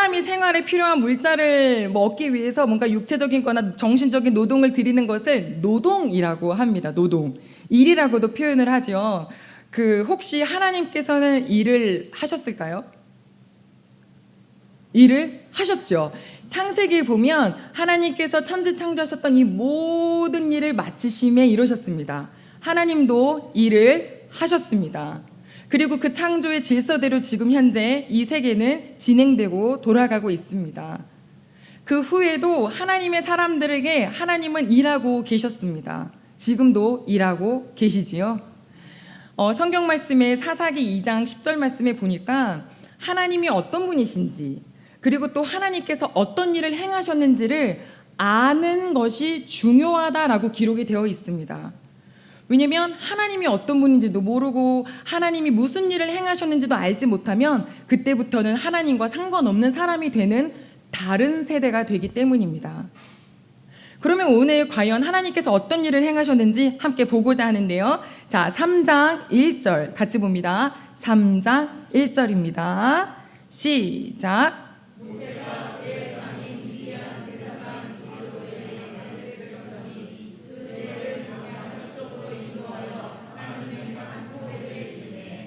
사람이 생활에 필요한 물자를 얻기 위해서 뭔가 육체적인 거나 정신적인 노동을 들이는 것을 노동이라고 합니다. 노동. 일이라고도 표현을 하죠. 혹시 하나님께서는 일을 하셨을까요? 일을 하셨죠. 창세기에 보면 하나님께서 천지 창조하셨던 이 모든 일을 마치심에 이루셨습니다. 하나님도 일을 하셨습니다. 그리고 그 창조의 질서대로 지금 현재 이 세계는 진행되고 돌아가고 있습니다. 그 후에도 하나님의 사람들에게 하나님은 일하고 계셨습니다. 지금도 일하고 계시지요. 성경 말씀에 사사기 2장 10절 말씀에 보니까 하나님이 어떤 분이신지, 그리고 또 하나님께서 어떤 일을 행하셨는지를 아는 것이 중요하다라고 기록이 되어 있습니다. 왜냐하면 하나님이 어떤 분인지도 모르고 하나님이 무슨 일을 행하셨는지도 알지 못하면 그때부터는 하나님과 상관없는 사람이 되는 다른 세대가 되기 때문입니다. 그러면 오늘 과연 하나님께서 어떤 일을 행하셨는지 함께 보고자 하는데요. 자, 3장 1절 같이 봅니다. 3장 1절입니다. 시작.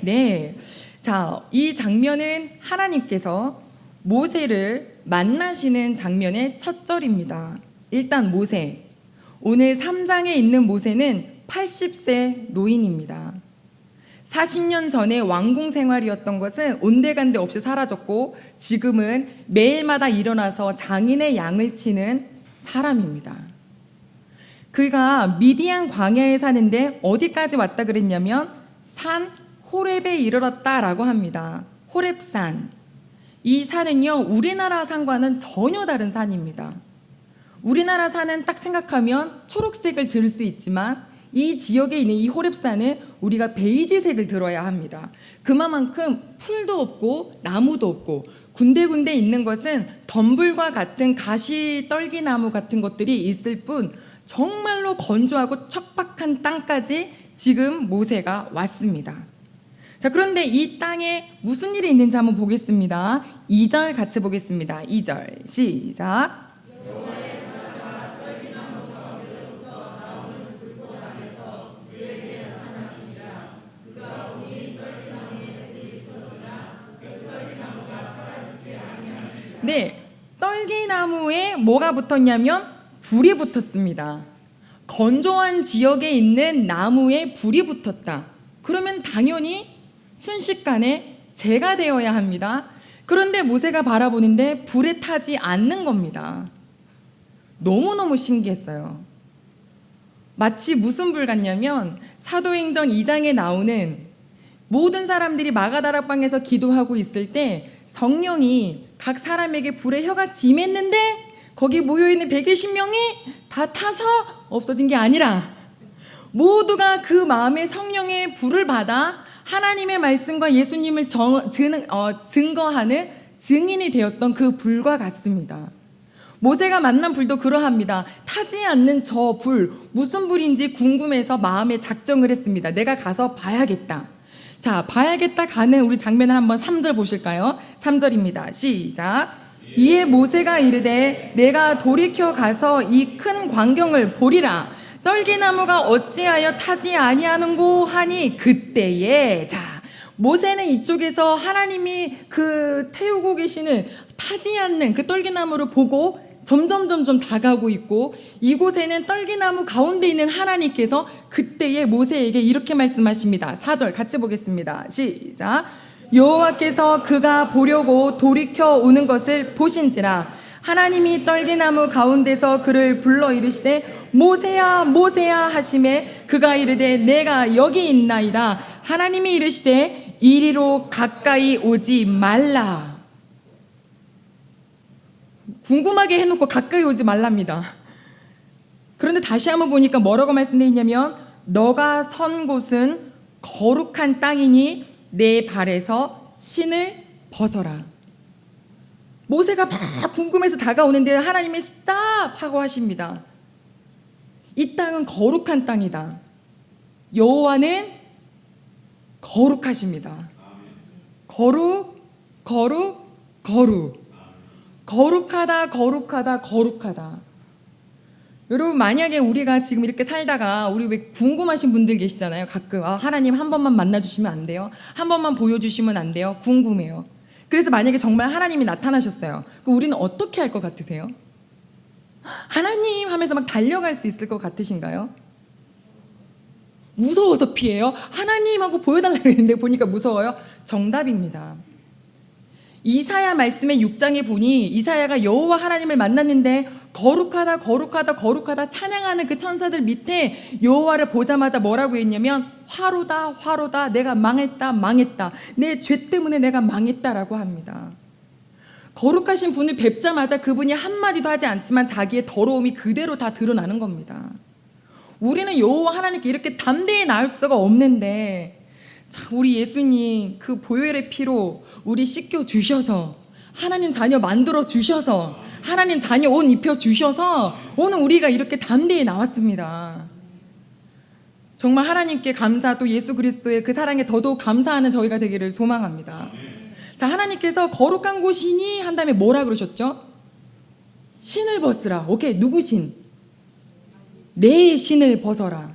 네. 자, 이 장면은 하나님께서 모세를 만나시는 장면의 첫 절입니다. 일단 모세. 오늘 3장에 있는 모세는 80세 노인입니다. 40년 전에 왕궁 생활이었던 것은 온데간데 없이 사라졌고 지금은 매일마다 일어나서 장인의 양을 치는 사람입니다. 그가 미디안 광야에 사는데 어디까지 왔다 그랬냐면 산 호렙에 이르렀다라고 합니다. 호렙산. 이 산은요, 우리나라 산과는 전혀 다른 산입니다. 우리나라 산은 딱 생각하면 초록색을 들을 수 있지만 이 지역에 있는 이 호렙산은 우리가 베이지색을 들어야 합니다. 그만큼 풀도 없고 나무도 없고 군데군데 있는 것은 덤불과 같은 가시 떨기나무 같은 것들이 있을 뿐 정말로 건조하고 척박한 땅까지 지금 모세가 왔습니다. 자, 그런데 이 땅에 무슨 일이 있는지 한번 보겠습니다. 2절 같이 보겠습니다. 2절 시작. 네, 떨기나무에 뭐가 붙었냐면 불이 붙었습니다. 건조한 지역에 있는 나무에 불이 붙었다. 그러면 당연히 순식간에 재가 되어야 합니다. 그런데 모세가 바라보는데 불에 타지 않는 겁니다. 너무너무 신기했어요. 마치 무슨 불 같냐면 사도행전 2장에 나오는 모든 사람들이 마가다락방에서 기도하고 있을 때 성령이 각 사람에게 불의 혀가 임했는데 거기 모여있는 120명이 다 타서 없어진 게 아니라 모두가 그 마음에 성령의 불을 받아 하나님의 말씀과 예수님을 증거하는 증인이 되었던 그 불과 같습니다. 모세가 만난 불도 그러합니다. 타지 않는 저 불, 무슨 불인지 궁금해서 마음에 작정을 했습니다. 내가 가서 봐야겠다. 자, 봐야겠다 가는 우리 장면을 한번 3절 보실까요? 3절입니다. 시작. 이에 모세가 이르되 내가 돌이켜 가서 이 큰 광경을 보리라. 떨기나무가 어찌하여 타지 아니하는고 하니 그때에, 자, 모세는 이쪽에서 하나님이 태우고 계시는 타지 않는 그 떨기나무를 보고 점점 다가오고 있고 이곳에는 떨기나무 가운데 있는 하나님께서 그때에 모세에게 이렇게 말씀하십니다. 4절 같이 보겠습니다. 시작. 여호와께서 그가 보려고 돌이켜 오는 것을 보신지라 하나님이 떨기나무 가운데서 그를 불러 이르시되 모세야 모세야 하시매 그가 이르되 내가 여기 있나이다. 하나님이 이르시되 이리로 가까이 오지 말라. 궁금하게 해놓고 가까이 오지 말랍니다. 그런데 다시 한번 보니까 뭐라고 말씀되어 있냐면 너가 선 곳은 거룩한 땅이니 내 발에서 신을 벗어라. 모세가 막 궁금해서 다가오는데 하나님이 스탑 하고 하십니다. 이 땅은 거룩한 땅이다. 여호와는 거룩하십니다. 거룩. 거룩하다, 거룩하다, 거룩하다. 여러분, 만약에 우리가 지금 이렇게 살다가 우리 왜 궁금하신 분들 계시잖아요. 가끔 하나님 한 번만 만나주시면 안 돼요? 한 번만 보여주시면 안 돼요? 궁금해요. 그래서 만약에 정말 하나님이 나타나셨어요. 그럼 우리는 어떻게 할 것 같으세요? 하나님 하면서 막 달려갈 수 있을 것 같으신가요? 무서워서 피해요? 하나님하고 보여달라고 했는데 보니까 무서워요? 정답입니다. 이사야 말씀의 6장에 보니 이사야가 여호와 하나님을 만났는데 거룩하다, 거룩하다, 거룩하다 찬양하는 그 천사들 밑에 여호와를 보자마자 뭐라고 했냐면 화로다, 화로다, 내가 망했다, 망했다, 내 죄 때문에 내가 망했다라고 합니다. 거룩하신 분을 뵙자마자 그분이 한마디도 하지 않지만 자기의 더러움이 그대로 다 드러나는 겁니다. 우리는 여호와 하나님께 이렇게 담대히 나올 수가 없는데, 자, 우리 예수님 그 보혈의 피로 우리 씻겨 주셔서 하나님 자녀 만들어 주셔서 하나님 자녀 옷 입혀 주셔서 오늘 우리가 이렇게 담대히 나왔습니다. 정말 하나님께 감사, 또 예수 그리스도의 그 사랑에 더더욱 감사하는 저희가 되기를 소망합니다. 자, 하나님께서 거룩한 곳이니 한 다음에 뭐라 그러셨죠? 신을 벗으라. 오케이, 누구 신? 내 신을 벗어라.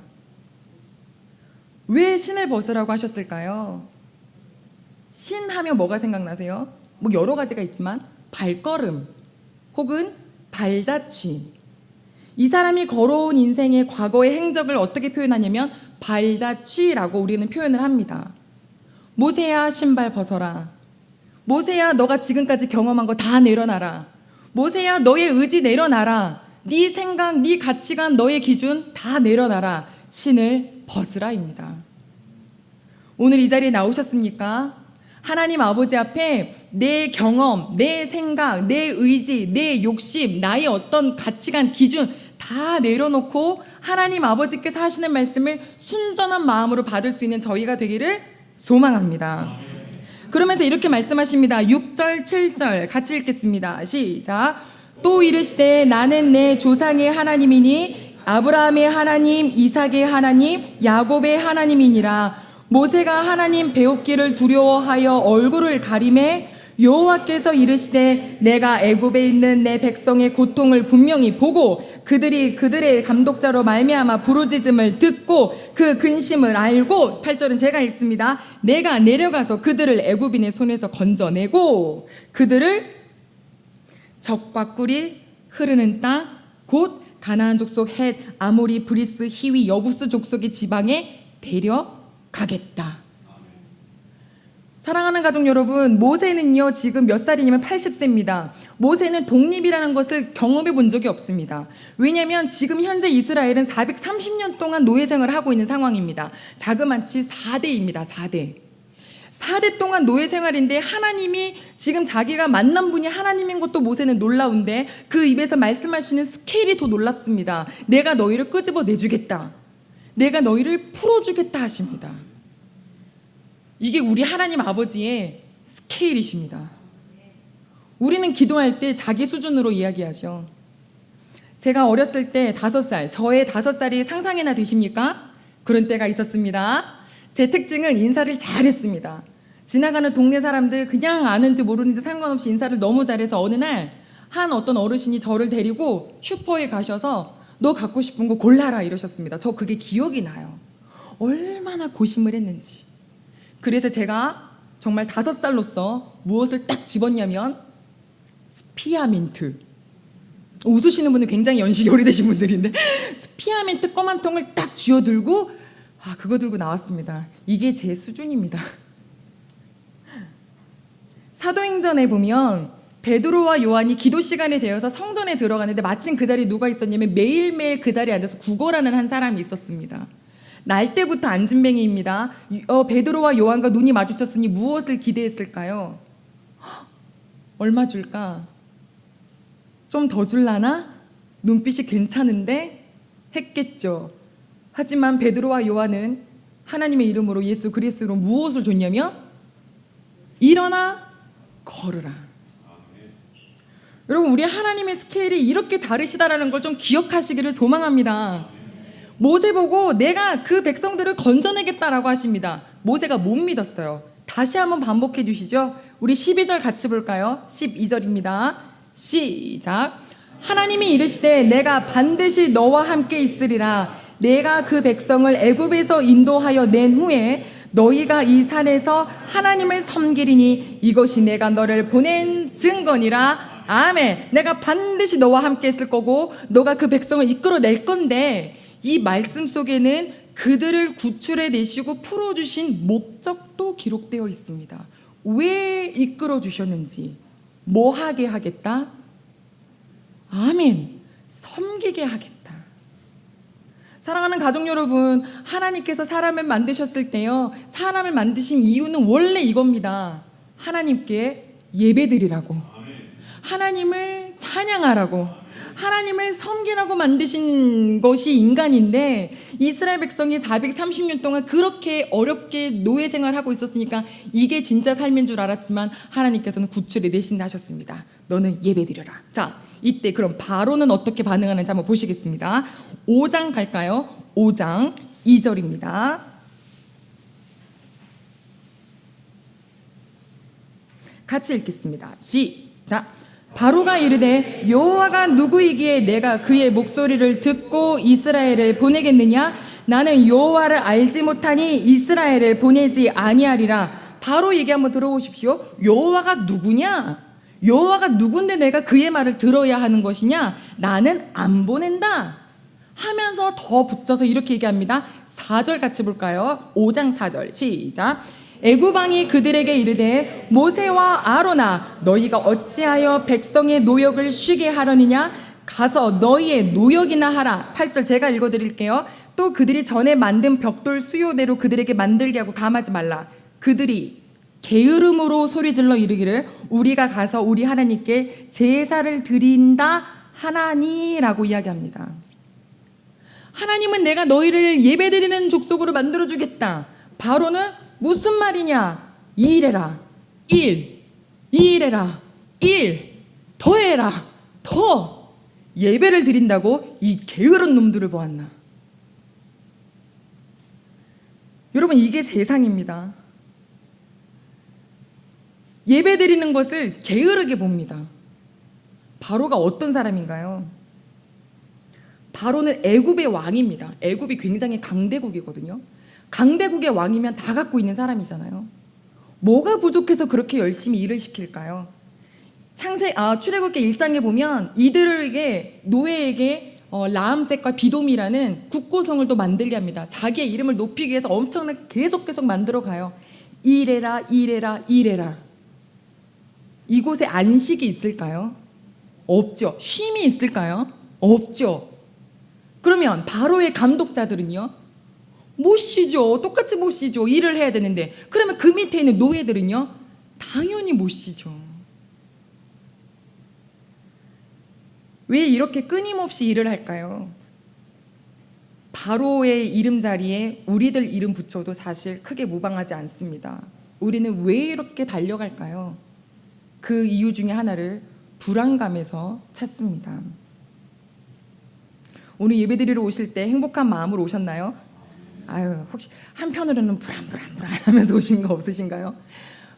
왜 신을 벗으라고 하셨을까요? 신 하면 뭐가 생각나세요? 뭐 여러 가지가 있지만 발걸음 혹은 발자취. 이 사람이 걸어온 인생의 과거의 행적을 어떻게 표현하냐면 발자취라고 우리는 표현을 합니다. 모세야, 신발 벗어라. 모세야, 너가 지금까지 경험한 거 다 내려놔라. 모세야, 너의 의지 내려놔라. 네 생각, 네 가치관, 너의 기준 다 내려놔라. 신을 벗으라입니다. 오늘 이 자리에 나오셨습니까? 하나님 아버지 앞에 내 경험, 내 생각, 내 의지, 내 욕심, 나의 어떤 가치관, 기준 다 내려놓고 하나님 아버지께서 하시는 말씀을 순전한 마음으로 받을 수 있는 저희가 되기를 소망합니다. 그러면서 이렇게 말씀하십니다. 6절, 7절 같이 읽겠습니다. 시작. 또 이르시되 나는 내 조상의 하나님이니 아브라함의 하나님, 이삭의 하나님, 야곱의 하나님이니라. 모세가 하나님 배웁기를 두려워하여 얼굴을 가리매 여호와께서 이르시되 내가 애굽에 있는 내 백성의 고통을 분명히 보고 그들이 그들의 감독자로 말미암아 부르짖음을 듣고 그 근심을 알고, 8절은 제가 읽습니다. 내가 내려가서 그들을 애굽인의 손에서 건져내고 그들을 적과 꿀이 흐르는 땅 곧 가나안 족속, 헷, 아모리, 브리스, 히위, 여부스 족속의 지방에 데려가겠다. 사랑하는 가족 여러분, 모세는요 지금 몇 살이냐면 80세입니다. 모세는 독립이라는 것을 경험해 본 적이 없습니다. 왜냐하면 지금 현재 이스라엘은 430년 동안 노예 생활을 하고 있는 상황입니다. 자그마치 4대입니다. 4대 동안 노예 생활인데 하나님이 지금 자기가 만난 분이 하나님인 것도 모세는 놀라운데 그 입에서 말씀하시는 스케일이 더 놀랍습니다. 내가 너희를 끄집어 내주겠다. 내가 너희를 풀어주겠다 하십니다. 이게 우리 하나님 아버지의 스케일이십니다. 우리는 기도할 때 자기 수준으로 이야기하죠. 제가 어렸을 때 5살, 저의 5살이 상상이나 되십니까? 그런 때가 있었습니다. 제 특징은 인사를 잘했습니다. 지나가는 동네 사람들 그냥 아는지 모르는지 상관없이 인사를 너무 잘해서 어느 날 한 어떤 어르신이 저를 데리고 슈퍼에 가셔서 너 갖고 싶은 거 골라라 이러셨습니다. 저 그게 기억이 나요. 얼마나 고심을 했는지. 그래서 제가 정말 5살로서 무엇을 딱 집었냐면 스피아민트. 웃으시는 분은 굉장히 연식이 오래되신 분들인데 스피아민트 검 한 통을 딱 쥐어들고 그거 들고 나왔습니다. 이게 제 수준입니다. 사도행전에 보면 베드로와 요한이 기도 시간에 되어서 성전에 들어가는데 마침 그 자리에 누가 있었냐면 매일매일 그 자리에 앉아서 구걸하는 한 사람이 있었습니다. 날 때부터 안진뱅이입니다. 베드로와 요한과 눈이 마주쳤으니 무엇을 기대했을까요? 얼마 줄까? 좀 더 줄라나? 눈빛이 괜찮은데? 했겠죠. 하지만 베드로와 요한은 하나님의 이름으로 예수 그리스도로 무엇을 줬냐면 일어나 걸으라. 여러분, 우리 하나님의 스케일이 이렇게 다르시다라는 걸 좀 기억하시기를 소망합니다. 모세 보고 내가 그 백성들을 건져내겠다라고 하십니다. 모세가 못 믿었어요. 다시 한번 반복해 주시죠. 우리 12절 같이 볼까요? 12절입니다. 시작. 하나님이 이르시되 내가 반드시 너와 함께 있으리라. 내가 그 백성을 애굽에서 인도하여 낸 후에 너희가 이 산에서 하나님을 섬기리니 이것이 내가 너를 보낸 증거니라. 아멘. 내가 반드시 너와 함께 있을 거고 너가 그 백성을 이끌어낼 건데, 이 말씀 속에는 그들을 구출해 내시고 풀어주신 목적도 기록되어 있습니다. 왜 이끌어 주셨는지, 뭐 하게 하겠다? 아멘. 섬기게 하겠다. 사랑하는 가족 여러분, 하나님께서 사람을 만드셨을 때요, 사람을 만드신 이유는 원래 이겁니다. 하나님께 예배드리라고, 하나님을 찬양하라고, 하나님을 섬기라고 만드신 것이 인간인데, 이스라엘 백성이 430년 동안 그렇게 어렵게 노예 생활하고 있었으니까 이게 진짜 삶인 줄 알았지만 하나님께서는 구출해 내신다 하셨습니다. 너는 예배드려라. 자, 이때 그럼 바로는 어떻게 반응하는지 한번 보시겠습니다. 5장 갈까요? 5장 2절입니다. 같이 읽겠습니다. 시작. 바로가 이르되 여호와가 누구이기에 내가 그의 목소리를 듣고 이스라엘을 보내겠느냐? 나는 여호와를 알지 못하니 이스라엘을 보내지 아니하리라. 바로 얘기 한번 들어보십시오. 여호와가 누구냐? 여호와가 누군데 내가 그의 말을 들어야 하는 것이냐? 나는 안 보낸다 하면서 더 붙여서 이렇게 얘기합니다. 4절 같이 볼까요? 5장 4절 시작. 애굽왕이 그들에게 이르되 모세와 아론아, 너희가 어찌하여 백성의 노역을 쉬게 하려느냐? 가서 너희의 노역이나 하라. 8절 제가 읽어드릴게요. 또 그들이 전에 만든 벽돌 수요대로 그들에게 만들게 하고 감하지 말라. 그들이 게으름으로 소리질러 이르기를 우리가 가서 우리 하나님께 제사를 드린다 하나니라고 이야기합니다. 하나님은 내가 너희를 예배드리는 족속으로 만들어주겠다. 바로는 무슨 말이냐? 일해라. 일해라. 더해라. 더 예배를 드린다고 이 게으른 놈들을 보았나? 여러분, 이게 세상입니다. 예배 드리는 것을 게으르게 봅니다. 바로가 어떤 사람인가요? 바로는 애굽의 왕입니다. 애굽이 굉장히 강대국이거든요. 강대국의 왕이면 다 갖고 있는 사람이잖아요. 뭐가 부족해서 그렇게 열심히 일을 시킬까요? 출애굽기 1장에 보면 이들에게 노예에게 라암셋과 비돔이라는 국고성을 또 만들게 합니다. 자기의 이름을 높이기 위해서 엄청나게 계속 만들어 가요. 일해라. 이곳에 안식이 있을까요? 없죠. 쉼이 있을까요? 없죠. 그러면 바로의 감독자들은요? 못 쉬죠. 똑같이 못 쉬죠. 일을 해야 되는데. 그러면 그 밑에 있는 노예들은요? 당연히 못 쉬죠. 왜 이렇게 끊임없이 일을 할까요? 바로의 이름 자리에 우리들 이름 붙여도 사실 크게 무방하지 않습니다. 우리는 왜 이렇게 달려갈까요? 그 이유 중에 하나를 불안감에서 찾습니다. 오늘 예배드리러 오실 때 행복한 마음으로 오셨나요? 혹시 한편으로는 불안하면서 오신 거 없으신가요?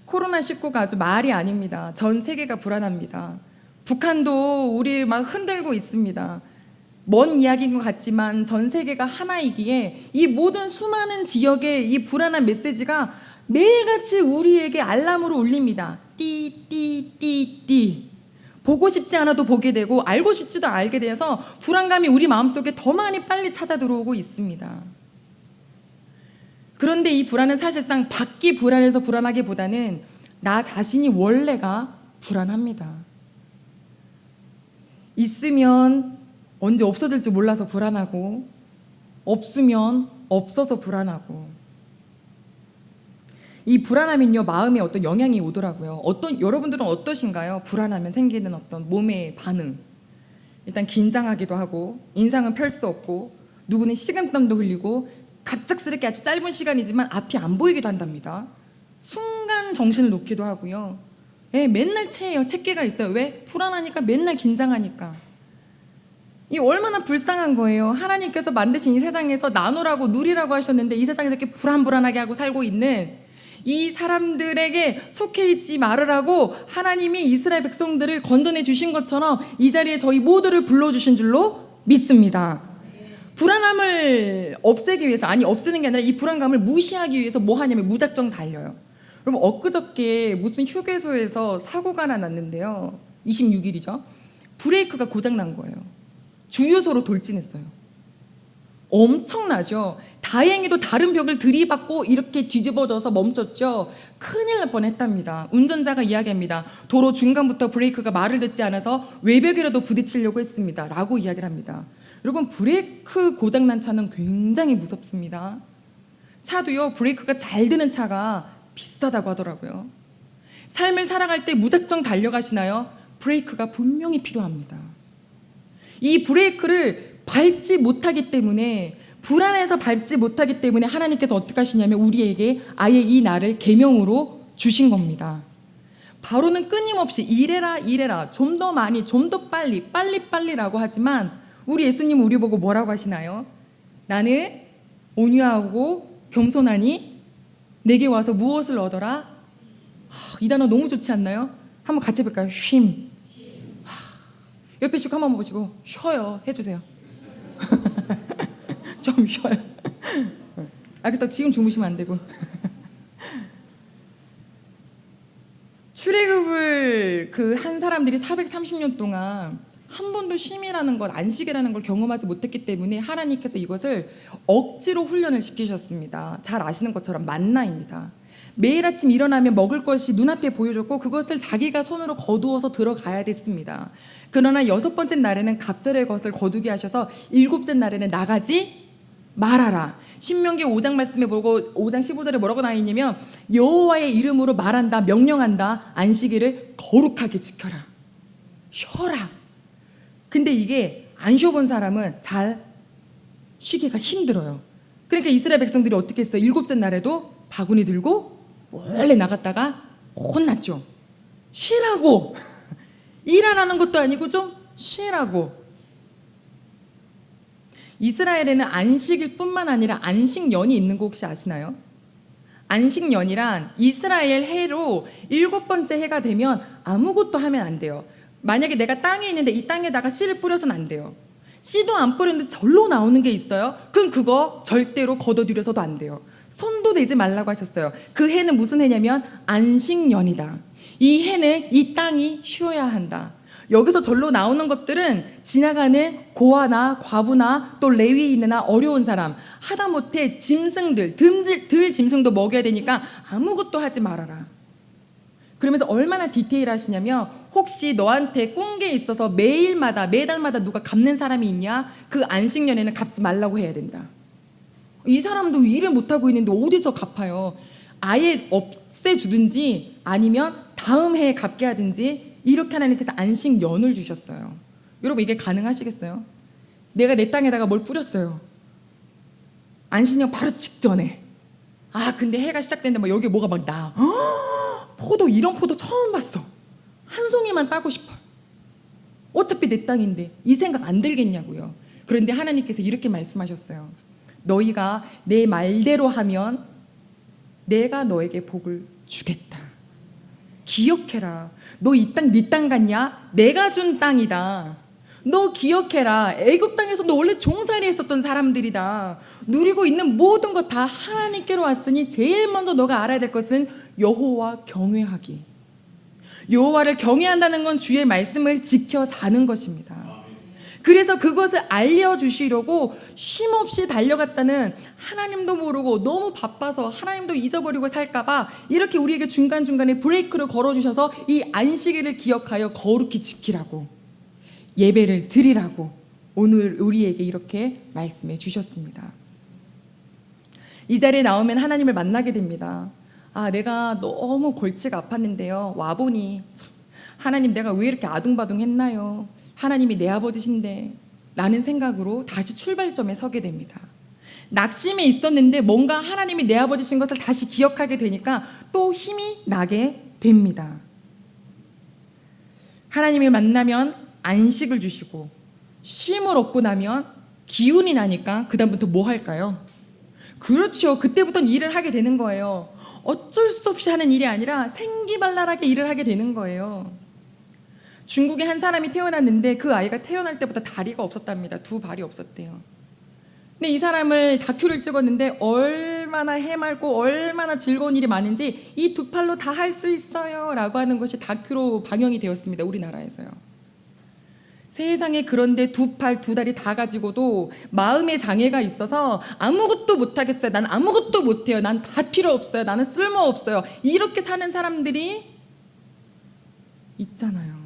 코로나19가 아주 말이 아닙니다. 전 세계가 불안합니다. 북한도 우리 막 흔들고 있습니다. 먼 이야기인 것 같지만 전 세계가 하나이기에 이 모든 수많은 지역의 이 불안한 메시지가 매일같이 우리에게 알람으로 울립니다. 띠. 보고 싶지 않아도 보게 되고 알고 싶지도 알게 되어서 불안감이 우리 마음속에 더 많이 빨리 찾아 들어오고 있습니다. 그런데 이 불안은 사실상 밖이 불안해서 불안하기보다는 나 자신이 원래가 불안합니다. 있으면 언제 없어질지 몰라서 불안하고 없으면 없어서 불안하고, 이 불안함은요 마음에 어떤 영향이 오더라고요. 여러분들은 어떠신가요? 불안하면 생기는 어떤 몸의 반응. 일단 긴장하기도 하고 인상은 펼 수 없고 누구는 식은땀도 흘리고 갑작스럽게 아주 짧은 시간이지만 앞이 안 보이기도 한답니다. 순간 정신을 놓기도 하고요. 맨날 체계가 있어요. 왜? 불안하니까, 맨날 긴장하니까. 이 얼마나 불쌍한 거예요. 하나님께서 만드신 이 세상에서 나누라고 누리라고 하셨는데 이 세상에서 이렇게 불안하게 하고 살고 있는 이 사람들에게 속해 있지 말으라고 하나님이 이스라엘 백성들을 건져내 주신 것처럼 이 자리에 저희 모두를 불러주신 줄로 믿습니다. 불안함을 없애기 위해서, 아니 없애는 게 아니라 이 불안감을 무시하기 위해서 뭐 하냐면 무작정 달려요. 여러분, 엊그저께 무슨 휴게소에서 사고가 하나 났는데요. 26일이죠. 브레이크가 고장난 거예요. 주유소로 돌진했어요. 엄청나죠. 다행히도 다른 벽을 들이받고 이렇게 뒤집어져서 멈췄죠. 큰일 날 뻔했답니다. 운전자가 이야기합니다. 도로 중간부터 브레이크가 말을 듣지 않아서 외벽이라도 부딪히려고 했습니다 라고 이야기를 합니다. 여러분, 브레이크 고장난 차는 굉장히 무섭습니다. 차도요, 브레이크가 잘 드는 차가 비싸다고 하더라고요. 삶을 살아갈 때 무작정 달려가시나요? 브레이크가 분명히 필요합니다. 이 브레이크를 밟지 못하기 때문에, 불안해서 밟지 못하기 때문에 하나님께서 어떻게 하시냐면 우리에게 아예 이 날을 계명으로 주신 겁니다. 바로는 끊임없이 이래라 이래라, 좀 더 많이, 좀 더 빨리, 빨리라고 하지만 우리 예수님은 우리 보고 뭐라고 하시나요? 나는 온유하고 겸손하니 내게 와서 무엇을 얻어라? 이 단어 너무 좋지 않나요? 한번 같이 해볼까요? 쉼. 옆에 쭉 한번 보시고 쉬어요 해주세요. 좀 쉬어요. 그렇다고 지금 주무시면 안 되고. 출애굽을 그 한 사람들이 430년 동안 한 번도 쉼이라는 것, 안식이라는 걸 경험하지 못했기 때문에 하나님께서 이것을 억지로 훈련을 시키셨습니다. 잘 아시는 것처럼 만나입니다. 매일 아침 일어나면 먹을 것이 눈앞에 보여졌고 그것을 자기가 손으로 거두어서 들어가야 됐습니다. 그러나 6번째 날에는 갑절의 것을 거두게 하셔서 7째 날에는 나가지 말아라. 신명기 5장 말씀에 보고 5장 15절에 뭐라고 나와 있냐면 여호와의 이름으로 말한다, 명령한다. 안식일을 거룩하게 지켜라. 쉬어라. 근데 이게 안 쉬어본 사람은 잘 쉬기가 힘들어요. 그러니까 이스라엘 백성들이 어떻게 했어요? 7째 날에도 바구니 들고 몰래 나갔다가 혼났죠. 쉬라고. 일 안 하는 것도 아니고 좀 쉬라고. 이스라엘에는 안식일 뿐만 아니라 안식년이 있는 거 혹시 아시나요? 안식년이란 이스라엘 해로 7번째 해가 되면 아무것도 하면 안 돼요. 만약에 내가 땅에 있는데 이 땅에다가 씨를 뿌려서는 안 돼요. 씨도 안 뿌렸는데 절로 나오는 게 있어요. 그럼 그거 절대로 걷어들여서도 안 돼요. 손도 대지 말라고 하셨어요. 그 해는 무슨 해냐면 안식년이다. 이 해는 이 땅이 쉬어야 한다. 여기서 절로 나오는 것들은 지나가는 고아나 과부나 또 레위인이나 어려운 사람, 하다못해 짐승들, 들 짐승도 먹여야 되니까 아무것도 하지 말아라. 그러면서 얼마나 디테일하시냐면 혹시 너한테 꾼 게 있어서 매일마다 매달마다 누가 갚는 사람이 있냐? 그 안식년에는 갚지 말라고 해야 된다. 이 사람도 일을 못하고 있는데 어디서 갚아요? 아예 없애주든지 아니면 다음 해에 갚게 하든지 이렇게 하나님께서 안식년을 주셨어요. 여러분, 이게 가능하시겠어요? 내가 내 땅에다가 뭘 뿌렸어요. 안식년 바로 직전에. 근데 해가 시작되는데 막 여기 뭐가 막 나. 포도, 이런 포도 처음 봤어. 한 송이만 따고 싶어. 어차피 내 땅인데 이 생각 안 들겠냐고요. 그런데 하나님께서 이렇게 말씀하셨어요. 너희가 내 말대로 하면 내가 너에게 복을 주겠다. 기억해라. 너 이 땅 네 땅 같냐? 내가 준 땅이다. 너 기억해라. 애굽 땅에서 너 원래 종살이 했었던 사람들이다. 누리고 있는 모든 것 다 하나님께로 왔으니 제일 먼저 너가 알아야 될 것은 여호와 경외하기. 여호와를 경외한다는 건 주의 말씀을 지켜 사는 것입니다. 그래서 그것을 알려주시려고 쉼없이 달려갔다는, 하나님도 모르고 너무 바빠서 하나님도 잊어버리고 살까봐 이렇게 우리에게 중간중간에 브레이크를 걸어주셔서 이 안식일을 기억하여 거룩히 지키라고, 예배를 드리라고 오늘 우리에게 이렇게 말씀해 주셨습니다. 이 자리에 나오면 하나님을 만나게 됩니다. 내가 너무 골치가 아팠는데요, 와보니 하나님 내가 왜 이렇게 아둥바둥했나요? 하나님이 내 아버지신데 라는 생각으로 다시 출발점에 서게 됩니다. 낙심에 있었는데 뭔가 하나님이 내 아버지신 것을 다시 기억하게 되니까 또 힘이 나게 됩니다. 하나님을 만나면 안식을 주시고 쉼을 얻고 나면 기운이 나니까 그 다음부터 뭐 할까요? 그렇죠. 그때부터는 일을 하게 되는 거예요. 어쩔 수 없이 하는 일이 아니라 생기발랄하게 일을 하게 되는 거예요. 중국에 한 사람이 태어났는데 그 아이가 태어날 때부터 다리가 없었답니다. 두 발이 없었대요. 근데 이 사람을 다큐를 찍었는데 얼마나 해맑고 얼마나 즐거운 일이 많은지 이 두 팔로 다 할 수 있어요 라고 하는 것이 다큐로 방영이 되었습니다. 우리나라에서요. 세상에, 그런데 두 팔, 두 다리 다 가지고도 마음의 장애가 있어서 아무것도 못하겠어요. 난 아무것도 못해요. 난 다 필요 없어요. 나는 쓸모없어요. 이렇게 사는 사람들이 있잖아요.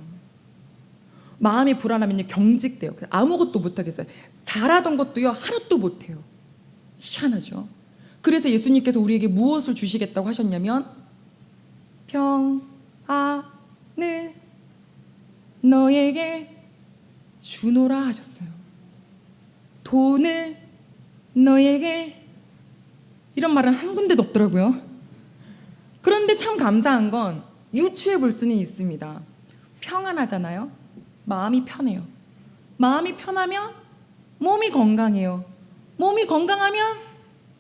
마음이 불안하면 경직돼요. 아무것도 못하겠어요. 잘하던 것도요, 하나도 못해요. 희한하죠. 그래서 예수님께서 우리에게 무엇을 주시겠다고 하셨냐면 평안을 너에게 주노라 하셨어요. 돈을 너에게, 이런 말은 한 군데도 없더라고요. 그런데 참 감사한 건 유추해 볼 수는 있습니다. 평안하잖아요. 마음이 편해요. 마음이 편하면 몸이 건강해요. 몸이 건강하면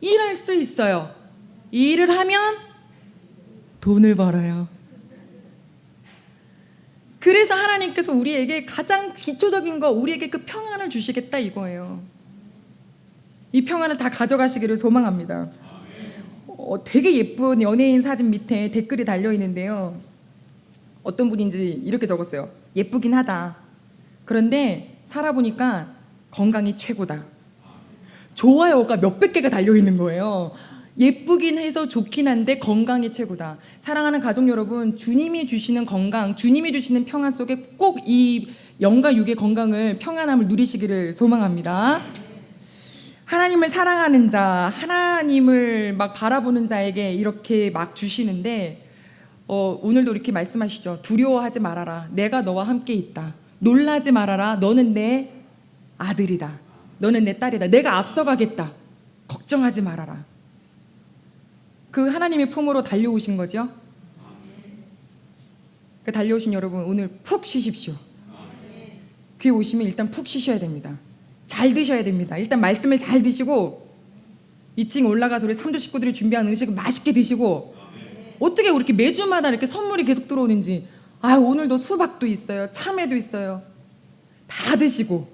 일할 수 있어요. 일을 하면 돈을 벌어요. 그래서 하나님께서 우리에게 가장 기초적인 거, 우리에게 그 평안을 주시겠다 이거예요. 이 평안을 다 가져가시기를 소망합니다. 되게 예쁜 연예인 사진 밑에 댓글이 달려있는데요. 어떤 분인지 이렇게 적었어요. 예쁘긴 하다. 그런데 살아보니까 건강이 최고다. 좋아요가 몇백 개가 달려있는 거예요. 예쁘긴 해서 좋긴 한데 건강이 최고다. 사랑하는 가족 여러분, 주님이 주시는 건강, 주님이 주시는 평안 속에 꼭 이 영과 육의 건강을, 평안함을 누리시기를 소망합니다. 하나님을 사랑하는 자, 하나님을 막 바라보는 자에게 이렇게 막 주시는데 오늘도 이렇게 말씀하시죠. 두려워하지 말아라. 내가 너와 함께 있다. 놀라지 말아라. 너는 내 아들이다. 너는 내 딸이다. 내가 앞서가겠다. 걱정하지 말아라. 그 하나님의 품으로 달려오신 거죠. 그 달려오신 여러분, 오늘 푹 쉬십시오. 귀에 오시면 일단 푹 쉬셔야 됩니다. 잘 드셔야 됩니다. 일단 말씀을 잘 드시고 2층 올라가서 우리 삼주 식구들이 준비한 음식을 맛있게 드시고, 어떻게 이렇게 매주마다 이렇게 선물이 계속 들어오는지. 오늘도 수박도 있어요. 참외도 있어요. 다 드시고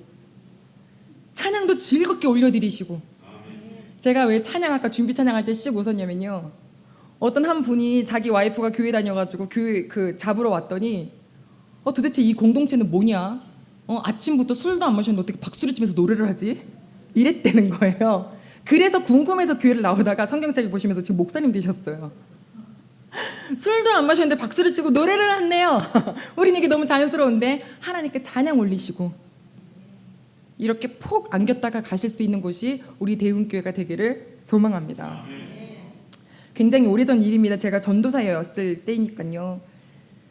찬양도 즐겁게 올려드리시고. 제가 왜 찬양, 아까 준비 찬양할 때 씩 웃었냐면요, 어떤 한 분이 자기 와이프가 교회 다녀가지고 교회 잡으러 왔더니 도대체 이 공동체는 뭐냐? 아침부터 술도 안 마셨는데 어떻게 박수를 치면서 노래를 하지? 이랬다는 거예요. 그래서 궁금해서 교회를 나오다가 성경책을 보시면서 지금 목사님 되셨어요. 술도 안 마셨는데 박수를 치고 노래를 했네요. 우린 이게 너무 자연스러운데 하나님께 찬양 올리시고 이렇게 폭 안겼다가 가실 수 있는 곳이 우리 대운교회가 되기를 소망합니다. 굉장히 오래전 일입니다. 제가 전도사였을 때니까요.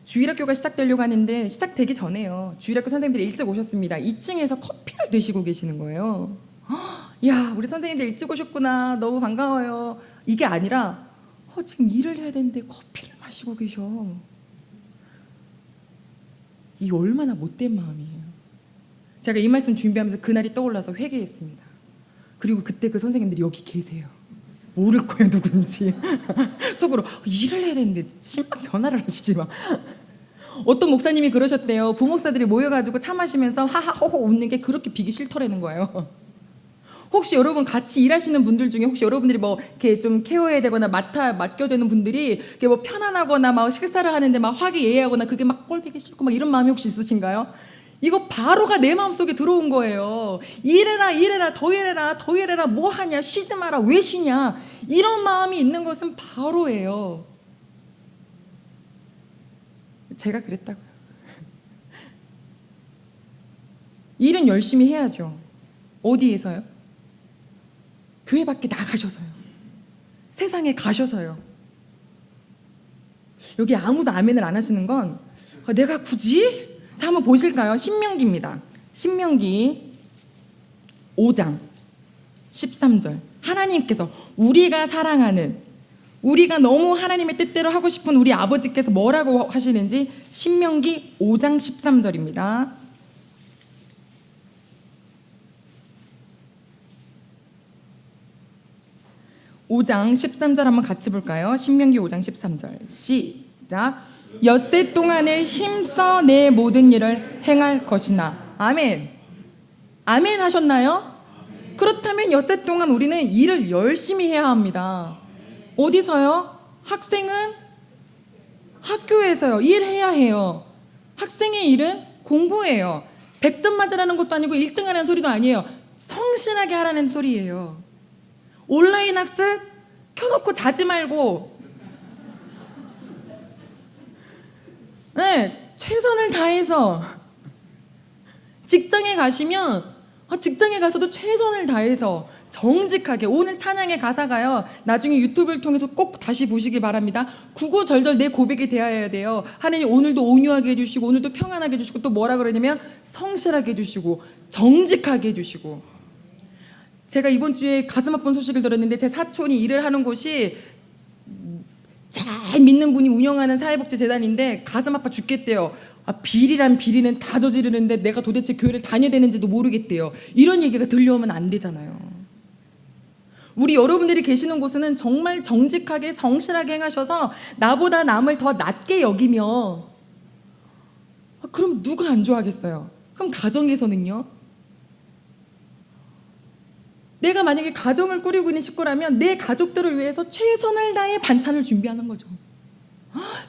주일학교가 시작되려고 하는데 시작되기 전에요, 주일학교 선생님들이 일찍 오셨습니다. 2층에서 커피를 드시고 계시는 거예요. 야, 우리 선생님들 일찍 오셨구나. 너무 반가워요. 이게 아니라 지금 일을 해야 되는데 커피를 마시고 계셔. 이 얼마나 못된 마음이에요. 제가 이 말씀 준비하면서 그날이 떠올라서 회개했습니다. 그리고 그때 그 선생님들이 여기 계세요. 모를 거예요, 누군지. 속으로 일을 해야 되는데 신방 전화를 하시지 마. 어떤 목사님이 그러셨대요. 부목사들이 모여가지고 차 마시면서 하하호호 웃는 게 그렇게 비기 싫더라는 거예요. 혹시 여러분 같이 일하시는 분들 중에 혹시 여러분들이 뭐 이렇게 좀 케어해야 되거나 맡겨지는 분들이 이렇게 뭐 편안하거나 막 식사를 하는데 막 화기애애하거나 그게 막 꼴보기 싫고 막 이런 마음이 혹시 있으신가요? 이거 바로가 내 마음속에 들어온 거예요. 일해라 더 일해라 뭐 하냐, 쉬지 마라, 왜 쉬냐, 이런 마음이 있는 것은 바로예요. 제가 그랬다고요. 일은 열심히 해야죠. 어디에서요? 교회 밖에 나가셔서요. 세상에 가셔서요. 여기 아무도 아멘을 안 하시는 건 내가 굳이? 자, 한번 보실까요? 신명기입니다. 신명기 5장 13절. 하나님께서 우리가 사랑하는, 우리가 너무 하나님의 뜻대로 하고 싶은 우리 아버지께서 뭐라고 하시는지 신명기 5장 13절입니다. 5장 13절 한번 같이 볼까요? 신명기 5장 13절 시작. 엿새 동안에 힘써 내 모든 일을 행할 것이나. 아멘. 아멘 하셨나요? 그렇다면 엿새 동안 우리는 일을 열심히 해야 합니다. 어디서요? 학생은 학교에서요. 일해야 해요. 학생의 일은 공부예요. 100점 맞으라는 것도 아니고 1등 하라는 소리도 아니에요. 성실하게 하라는 소리예요. 온라인 학습 켜놓고 자지 말고, 네, 최선을 다해서. 직장에 가시면 직장에 가서도 최선을 다해서 정직하게. 오늘 찬양의 가사가요, 나중에 유튜브를 통해서 꼭 다시 보시기 바랍니다. 구구절절 내 고백이 되어야 돼요. 하나님 오늘도 온유하게 해주시고, 오늘도 평안하게 해주시고, 또 뭐라 그러냐면 성실하게 해주시고, 정직하게 해주시고. 제가 이번 주에 가슴 아픈 소식을 들었는데, 제 사촌이 일을 하는 곳이 잘 믿는 분이 운영하는 사회복지재단인데 가슴 아파 죽겠대요. 비리란 비리는 다 저지르는데 내가 도대체 교회를 다녀야 되는지도 모르겠대요. 이런 얘기가 들려오면 안 되잖아요. 우리 여러분들이 계시는 곳은 정말 정직하게 성실하게 행하셔서 나보다 남을 더 낮게 여기며, 그럼 누가 안 좋아하겠어요? 그럼 가정에서는요? 내가 만약에 가정을 꾸리고 있는 식구라면 내 가족들을 위해서 최선을 다해 반찬을 준비하는 거죠.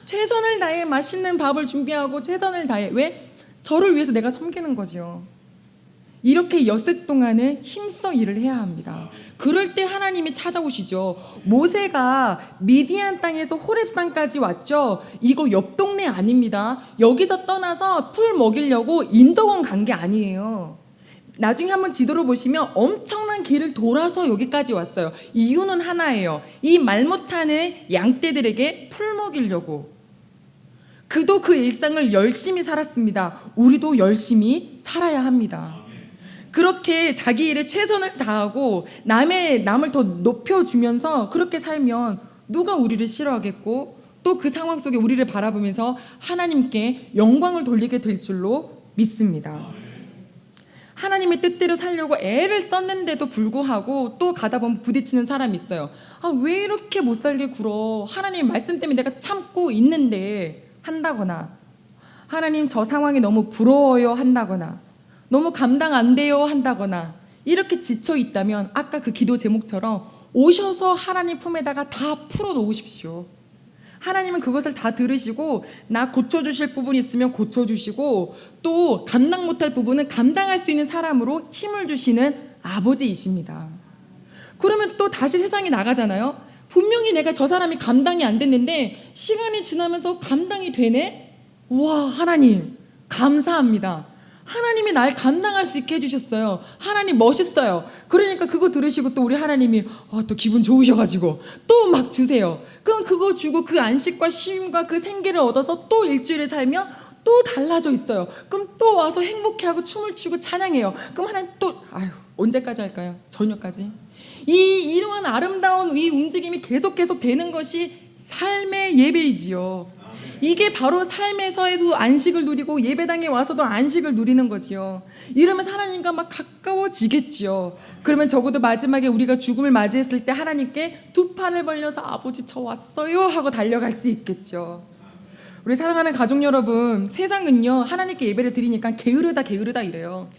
최선을 다해 맛있는 밥을 준비하고, 최선을 다해. 왜? 저를 위해서 내가 섬기는 거죠. 이렇게 엿새 동안은 힘써 일을 해야 합니다. 그럴 때 하나님이 찾아오시죠. 모세가 미디안 땅에서 호렙산까지 왔죠. 이거 옆 동네 아닙니다. 여기서 떠나서 풀 먹이려고 인도원 간 게 아니에요. 나중에 한번 지도를 보시면 엄청난 길을 돌아서 여기까지 왔어요. 이유는 하나예요. 이 말 못하는 양떼들에게 풀 먹이려고. 그도 그 일상을 열심히 살았습니다. 우리도 열심히 살아야 합니다. 그렇게 자기 일에 최선을 다하고 남을 더 높여주면서 그렇게 살면 누가 우리를 싫어하겠고, 또 그 상황 속에 우리를 바라보면서 하나님께 영광을 돌리게 될 줄로 믿습니다. 하나님의 뜻대로 살려고 애를 썼는데도 불구하고 또 가다 보면 부딪히는 사람이 있어요. 왜 이렇게 못 살게 굴어? 하나님 말씀 때문에 내가 참고 있는데 한다거나, 하나님 저 상황이 너무 부러워요 한다거나, 너무 감당 안 돼요 한다거나, 이렇게 지쳐 있다면 아까 그 기도 제목처럼 오셔서 하나님 품에다가 다 풀어놓으십시오. 하나님은 그것을 다 들으시고 나 고쳐주실 부분이 있으면 고쳐주시고, 또 감당 못할 부분은 감당할 수 있는 사람으로 힘을 주시는 아버지이십니다. 그러면 또 다시 세상에 나가잖아요. 분명히 내가 저 사람이 감당이 안 됐는데 시간이 지나면서 감당이 되네? 와, 하나님 감사합니다. 하나님이 날 감당할 수 있게 해주셨어요. 하나님 멋있어요. 그러니까 그거 들으시고 또 우리 하나님이 또 기분 좋으셔가지고 또 막 주세요. 그럼 그거 주고 그 안식과 쉼과 그 생기를 얻어서 또 일주일을 살면 또 달라져 있어요. 그럼 또 와서 행복해하고 춤을 추고 찬양해요. 그럼 하나님 또 언제까지 할까요? 저녁까지? 이러한 아름다운 이 움직임이 계속 되는 것이 삶의 예배이지요. 이게 바로 삶에서도 안식을 누리고 예배당에 와서도 안식을 누리는 거지요. 이러면 하나님과 막 가까워지겠지요. 그러면 적어도 마지막에 우리가 죽음을 맞이했을 때 하나님께 두 팔을 벌려서 아버지 저 왔어요 하고 달려갈 수 있겠죠. 우리 사랑하는 가족 여러분, 세상은요 하나님께 예배를 드리니까 게으르다 이래요.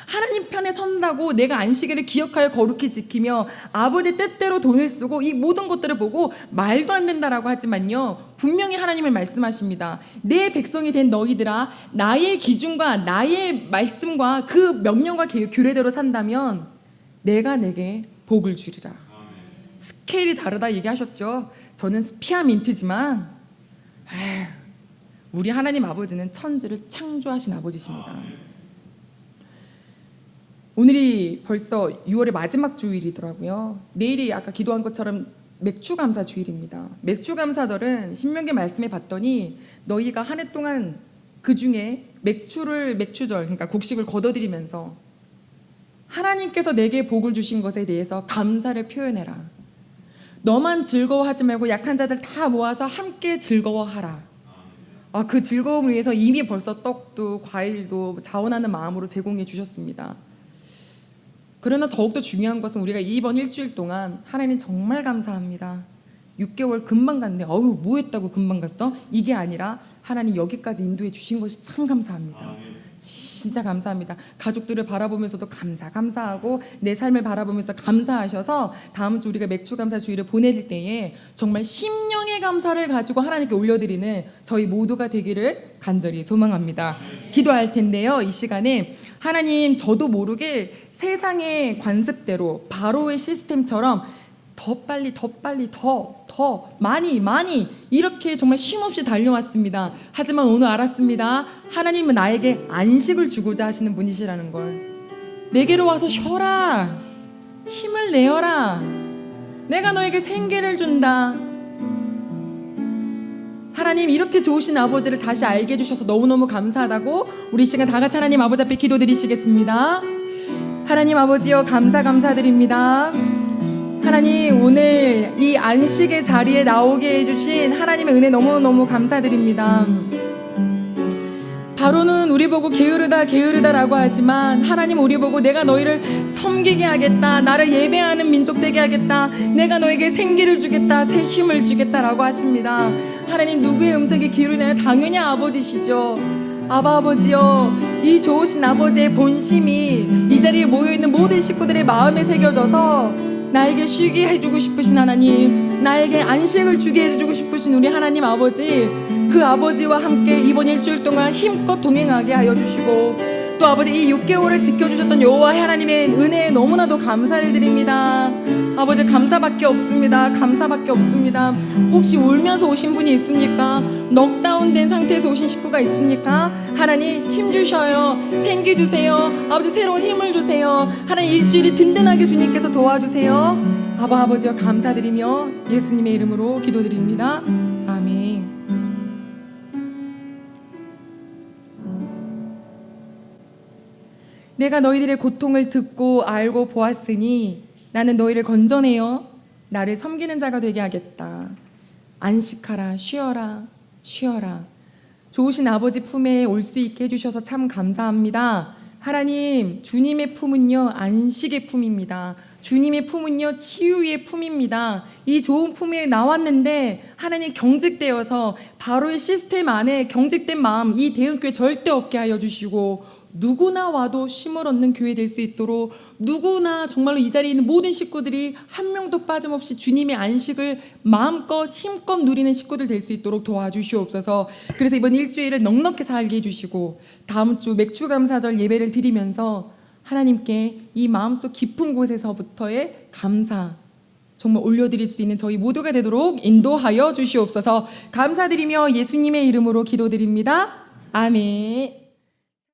하나님 편에 선다고 내가 안식일을 기억하여 거룩히 지키며 아버지 뜻대로 돈을 쓰고 이 모든 것들을 보고 말도 안 된다라고 하지만요, 분명히 하나님은 말씀하십니다. 내 백성이 된 너희들아, 나의 기준과 나의 말씀과 그 명령과 규례대로 산다면 내가 내게 복을 주리라. 스케일이 다르다 얘기하셨죠. 저는 피아민트지만 우리 하나님 아버지는 천지를 창조하신 아버지십니다. 오늘이 벌써 6월의 마지막 주일이더라고요. 내일이 아까 기도한 것처럼 맥주감사 주일입니다. 맥주감사절은 신명기 말씀에 봤더니 너희가 한 해 동안 그 중에 맥주절, 그러니까 곡식을 거둬들이면서 하나님께서 내게 복을 주신 것에 대해서 감사를 표현해라. 너만 즐거워하지 말고 약한 자들 다 모아서 함께 즐거워하라. 그 즐거움을 위해서 이미 벌써 떡도 과일도 자원하는 마음으로 제공해 주셨습니다. 그러나 더욱더 중요한 것은 우리가 이번 일주일 동안 하나님 정말 감사합니다. 6개월 금방 갔네. 어휴, 뭐 했다고 금방 갔어? 이게 아니라 하나님 여기까지 인도해 주신 것이 참 감사합니다. 진짜 감사합니다. 가족들을 바라보면서도 감사하고 내 삶을 바라보면서 감사하셔서 다음 주 우리가 맥주 감사 주일을 보내질 때에 정말 심령의 감사를 가지고 하나님께 올려드리는 저희 모두가 되기를 간절히 소망합니다. 기도할 텐데요. 이 시간에 하나님, 저도 모르게 세상의 관습대로 바로의 시스템처럼 더 빨리 더 많이 이렇게 정말 쉼없이 달려왔습니다. 하지만 오늘 알았습니다. 하나님은 나에게 안식을 주고자 하시는 분이시라는 걸. 내게로 와서 쉬어라, 힘을 내어라, 내가 너에게 생기를 준다. 하나님, 이렇게 좋으신 아버지를 다시 알게 해주셔서 너무너무 감사하다고 우리 시간 다 같이 하나님 아버지 앞에 기도드리시겠습니다. 하나님 아버지여, 감사드립니다. 하나님, 오늘 이 안식의 자리에 나오게 해주신 하나님의 은혜 너무너무 감사드립니다. 바로는 우리 보고 게으르다라고 하지만 하나님, 우리 보고 내가 너희를 섬기게 하겠다, 나를 예배하는 민족 되게 하겠다, 내가 너에게 생기를 주겠다, 새 힘을 주겠다라고 하십니다. 하나님, 누구의 음성에 기울이나요? 당연히 아버지시죠. 아버지여, 이 좋으신 아버지의 본심이 이 자리에 모여있는 모든 식구들의 마음에 새겨져서 나에게 쉬게 해주고 싶으신 하나님, 나에게 안식을 주게 해주고 싶으신 우리 하나님 아버지, 그 아버지와 함께 이번 일주일 동안 힘껏 동행하게 하여 주시고, 또 아버지 이 6개월을 지켜주셨던 여호와 하나님의 은혜에 너무나도 감사를 드립니다. 아버지, 감사밖에 없습니다. 혹시 울면서 오신 분이 있습니까? 넉다운된 상태에서 오신 식구가 있습니까? 하나님, 힘 주셔요. 생기 주세요. 아버지, 새로운 힘을 주세요. 하나님, 일주일이 든든하게 주님께서 도와주세요. 아버지여, 감사드리며 예수님의 이름으로 기도드립니다. 아멘. 내가 너희들의 고통을 듣고 알고 보았으니 나는 너희를 건져내어 나를 섬기는 자가 되게 하겠다. 안식하라, 쉬어라. 좋으신 아버지 품에 올 수 있게 해주셔서 참 감사합니다. 하나님, 주님의 품은요 안식의 품입니다. 주님의 품은요 치유의 품입니다. 이 좋은 품에 나왔는데 하나님, 경직되어서 바로의 시스템 안에 경직된 마음, 이 대흥교회 절대 없게 하여 주시고, 누구나 와도 쉼을 얻는 교회 될 수 있도록, 누구나 정말로 이 자리에 있는 모든 식구들이 한 명도 빠짐없이 주님의 안식을 마음껏 힘껏 누리는 식구들 될 수 있도록 도와주시옵소서. 그래서 이번 일주일을 넉넉히 살게 해주시고, 다음 주 맥주감사절 예배를 드리면서 하나님께 이 마음속 깊은 곳에서부터의 감사 정말 올려드릴 수 있는 저희 모두가 되도록 인도하여 주시옵소서. 감사드리며 예수님의 이름으로 기도드립니다. 아멘.